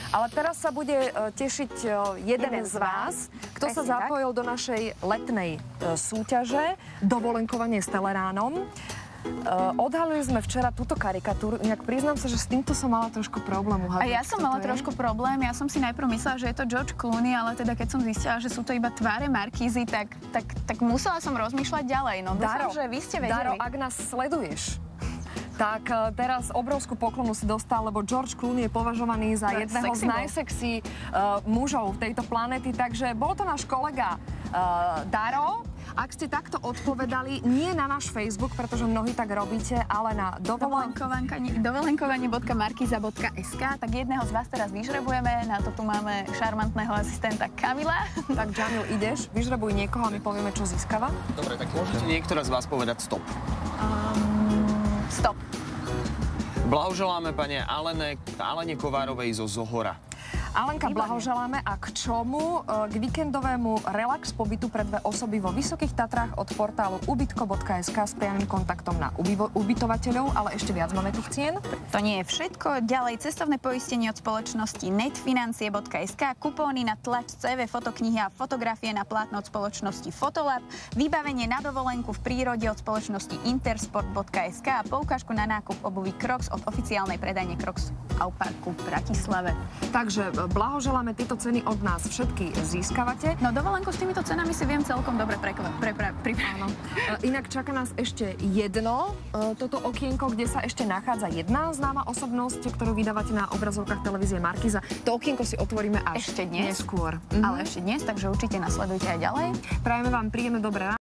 Ale teraz sa bude tešiť jeden z vás, kto sa zapojil do našej letnej súťaže Dovolenkovanie s Teleránom. Odhalili sme včera túto karikatúru, inak priznám sa, že s týmto som mala trošku problém uhádať. A ja som mala trošku problém, ja som si najprv myslela, že je to George Clooney, ale teda keď som zistila, že sú to iba tváre Markízy, tak musela som rozmýšľať ďalej. No dúfam, že vy ste vedeli. Daro, ak nás sleduješ, tak teraz obrovskú poklonu si dostal, lebo George Clooney je považovaný za jedného z najsexy mužov tejto planéty, takže bol to náš kolega Daro. Ak ste takto odpovedali, nie na náš Facebook, pretože mnohí tak robíte, ale na dovolenkovanie.markiza.sk, tak jedného z vás teraz vyžrebujeme. Na to tu máme šarmantného asistenta Kamila. Tak Jamil, ideš, vyžrebuj niekoho a my povieme, čo získava. Dobre, tak môžete niektorá z vás povedať stop. Stop. Blahoželáme pani Alene Kovárovej zo Zohora. Alenka, blahoželáme. A k čomu? K víkendovému relax pobytu pre dve osoby vo Vysokých Tatrách od portálu ubytko.sk s priamym kontaktom na ubytovateľov, ale ešte viac máme tých cien. To nie je všetko. Ďalej cestovné poistenie od spoločnosti netfinancie.sk, kupóny na tlač CV, fotoknihy a fotografie na plátno od spoločnosti Fotolab, vybavenie na dovolenku v prírode od spoločnosti intersport.sk a poukážku na nákup obuvy Crocs od oficiálnej predajne Crocs Auparku v Bratislave. Takže blahoželáme, tieto ceny od nás všetky získavate. No dovolenku s týmito cenami si viem celkom dobre pripraviť. Inak čaká nás ešte jedno, toto okienko, kde sa ešte nachádza jedna známa osobnosť, ktorú vydávate na obrazovkách televízie Markíza. To okienko si otvoríme až ešte dnes. Neskôr. Ale ešte dnes, takže určite nasledujte aj ďalej. Prajeme vám príjemné dobré ráno.